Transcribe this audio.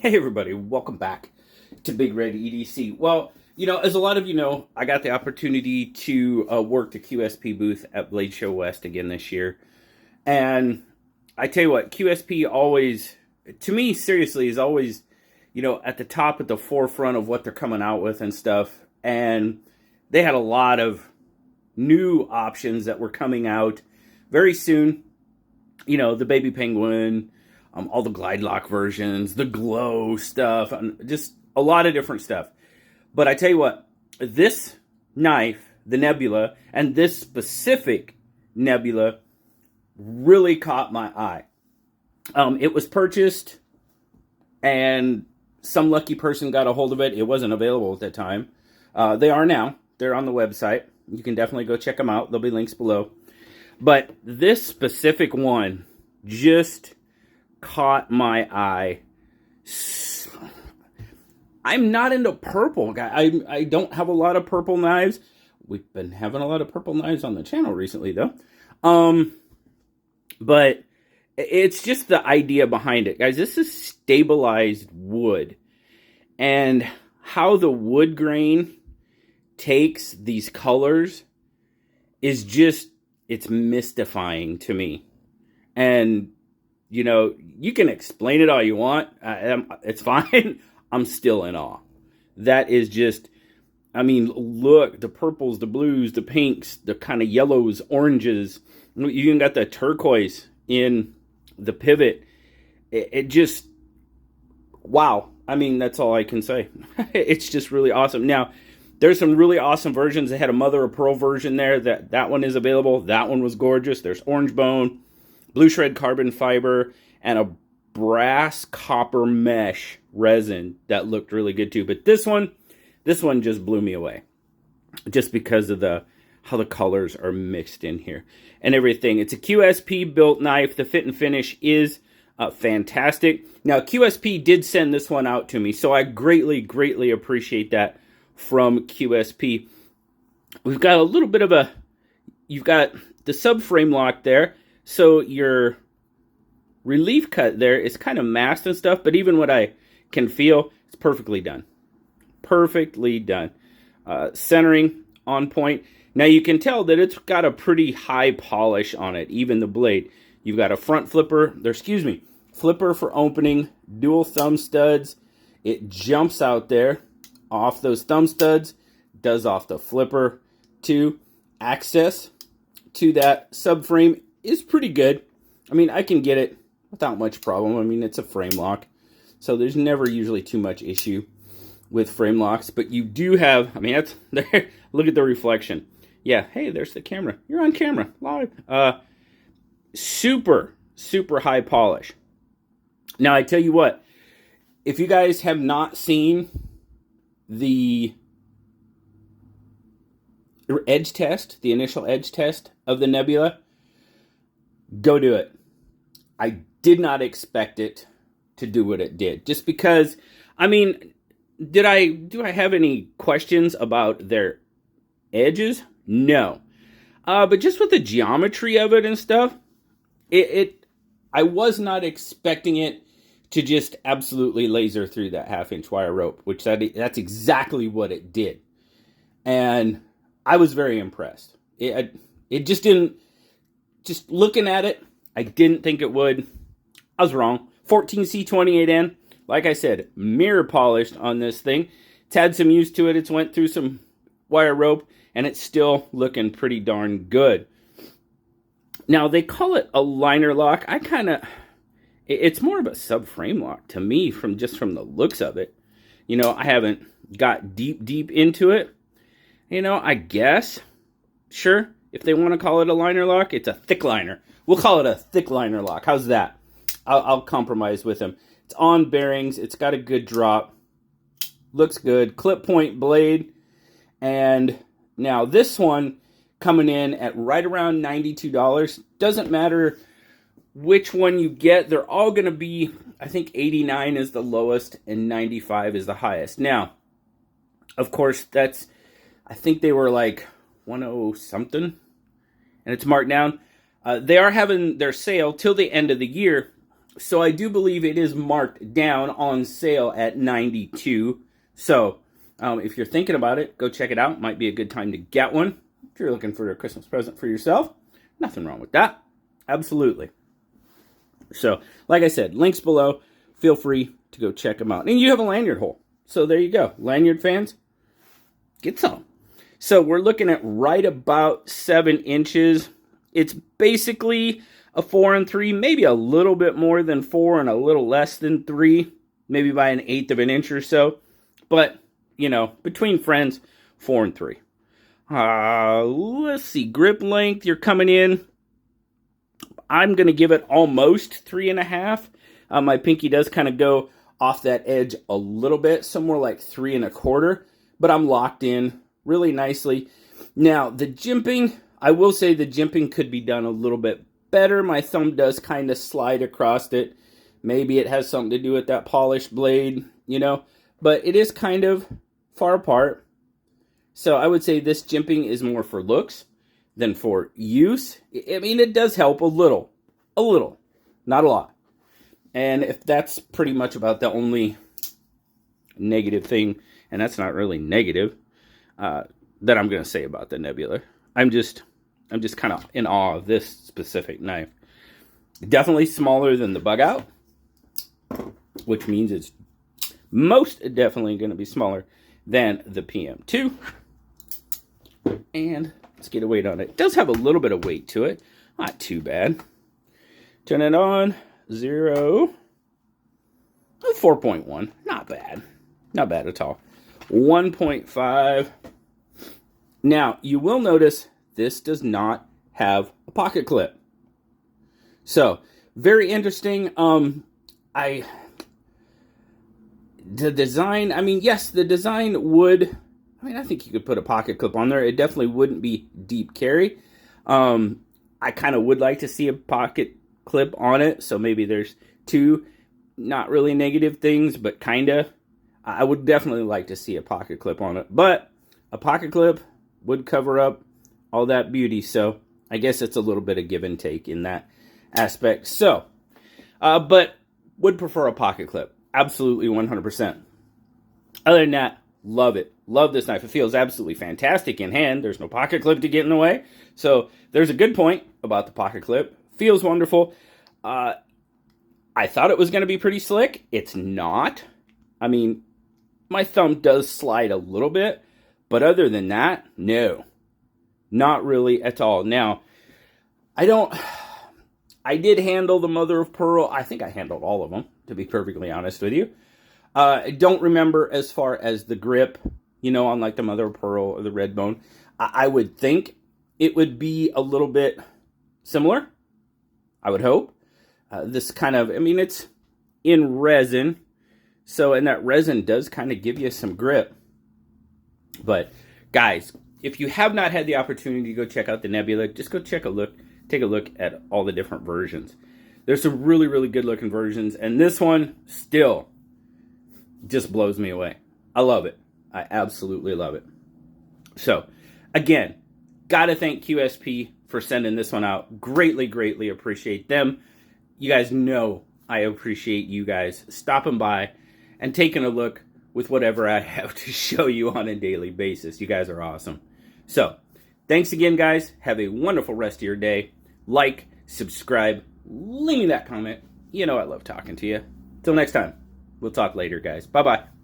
Hey everybody, welcome back to BigRedEDC. Well, as a lot of you know, I got the opportunity to work the QSP booth at Blade Show West again this year. And I tell you what, QSP always, to me, seriously, is always, at the top, at the forefront of what they're coming out with and stuff. And they had a lot of new options that were coming out very soon. The baby penguin, all the glide lock versions, the glow stuff, and just a lot of different stuff. But I tell you what, this knife, the Nebula, and this specific Nebula really caught my eye. It was purchased, and some lucky person got a hold of it. It wasn't available at that time. They are now. They're on the website. You can definitely go check them out. There'll be links below. But this specific one just caught my eye. I'm not into purple. I don't have a lot of purple knives. We've been having a lot of purple knives on the channel recently, though. But it's just the idea behind it. Guys, this is stabilized wood. And how the wood grain takes these colors is just, it's mystifying to me. And you can explain it all you want. It's fine. I'm still in awe. That is just, look, the purples, the blues, the pinks, the kind of yellows, oranges. You even got the turquoise in the pivot. It just, wow. That's all I can say. It's just really awesome. Now, there's some really awesome versions. They had a mother of pearl version there. That one is available. That one was gorgeous. There's orange bone, blue shred carbon fiber, and a brass copper mesh resin that looked really good too. But this one just blew me away, just because of how the colors are mixed in here and everything. It's a QSP built knife. The fit and finish is fantastic. Now, QSP did send this one out to me, so I greatly appreciate that from QSP. We've got a little bit of you've got the subframe lock there. So your relief cut there is kind of masked and stuff, but even what I can feel, it's perfectly done. Perfectly done. Centering on point. Now you can tell that it's got a pretty high polish on it, even the blade. You've got a front flipper for opening, dual thumb studs. It jumps out there off those thumb studs, does off the flipper too. Access to that subframe is pretty good. I can get it without much problem. It's a frame lock, so there's never usually too much issue with frame locks. But you do have, that's there. Look at the reflection. Yeah, hey, there's the camera. You're on camera live. Super high polish. Now I tell you what, if you guys have not seen the edge test, the initial edge test of the Nebula, go do it. I did not expect it to do what it did. Just because, do I have any questions about their edges? No. But just with the geometry of it and stuff, I was not expecting it to just absolutely laser through that 1/2-inch wire rope, which that's exactly what it did. And I was very impressed. It just didn't, just looking at it, I didn't think it would. I was wrong. 14C28N, like I said, mirror polished on this thing. It's had some use to it. It's went through some wire rope, and it's still looking pretty darn good. Now, they call it a liner lock. It's more of a subframe lock to me from the looks of it. I haven't got deep into it. I guess, sure, if they want to call it a liner lock, it's a thick liner. We'll call it a thick liner lock. How's that? I'll compromise with them. It's on bearings. It's got a good drop. Looks good. Clip point blade. And now this one coming in at right around $92. Doesn't matter which one you get. They're all going to be, I think 89 is the lowest and 95 is the highest. Now, of course, I think they were like 10 something, and it's marked down. They are having their sale till the end of the year So I do believe it is marked down on sale at $92. So if you're thinking about it, go check it out. Might be a good time to get one. If you're looking for a Christmas present for yourself, nothing wrong with that. Absolutely. So, like I said, links below. Feel free to go check them out. And you have a lanyard hole. So there you go. Lanyard fans, get some. So we're looking at right about 7 inches. It's basically a 4 3, maybe a little bit more than 4 and a little less than 3, maybe by 1/8 of an inch or so. But, you know, between friends, 4 and 3. Let's see, grip length, you're coming in. I'm going to give it almost 3.5. My pinky does kind of go off that edge a little bit, somewhere like 3 1/4, but I'm locked in really nicely. Now, the jimping, I will say the jimping could be done a little bit better. My thumb does kind of slide across it. Maybe it has something to do with that polished blade, you know, but it is kind of far apart. So I would say this jimping is more for looks than for use. I mean, it does help a little, not a lot. And if that's pretty much about the only negative thing, and that's not really negative, that I'm going to say about the Nebula. I'm just kind of in awe of this specific knife. Definitely smaller than the Bug Out, which means it's most definitely going to be smaller than the PM2. And let's get a weight on it. It does have a little bit of weight to it. Not too bad. Turn it on. 0. 4.1. Not bad. Not bad at all. 1.5. Now, you will notice this does not have a pocket clip. So, very interesting. The design, I mean, yes, the design would, I mean, I think you could put a pocket clip on there. It definitely wouldn't be deep carry. I kind of would like to see a pocket clip on it. So maybe there's 2 not really negative things, but kind of. I would definitely like to see a pocket clip on it. But a pocket clip would cover up all that beauty. So I guess it's a little bit of give and take in that aspect. So, but would prefer a pocket clip. Absolutely 100%. Other than that, love it. Love this knife. It feels absolutely fantastic in hand. There's no pocket clip to get in the way. So there's a good point about the pocket clip. Feels wonderful. I thought it was going to be pretty slick. It's not. I mean, my thumb does slide a little bit. But other than that, no. Not really at all. Now, I did handle the mother of pearl. I think I handled all of them, to be perfectly honest with you. I don't remember as far as the grip, you know, on like the mother of pearl or the red bone. I would think it would be a little bit similar. I would hope. This kind of, I mean, it's in resin. So, and that resin does kind of give you some grip. But, guys, if you have not had the opportunity to go check out the Nebula, just go take a look at all the different versions. There's some really, really good looking versions, and this one still just blows me away. I love it. I absolutely love it. So, again, gotta thank QSP for sending this one out. Greatly, greatly appreciate them. You guys know I appreciate you guys stopping by and taking a look with whatever I have to show you on a daily basis. You guys are awesome. So, thanks again, guys. Have a wonderful rest of your day. Like, subscribe, leave me that comment. You know I love talking to you. Till next time. We'll talk later, guys. Bye-bye.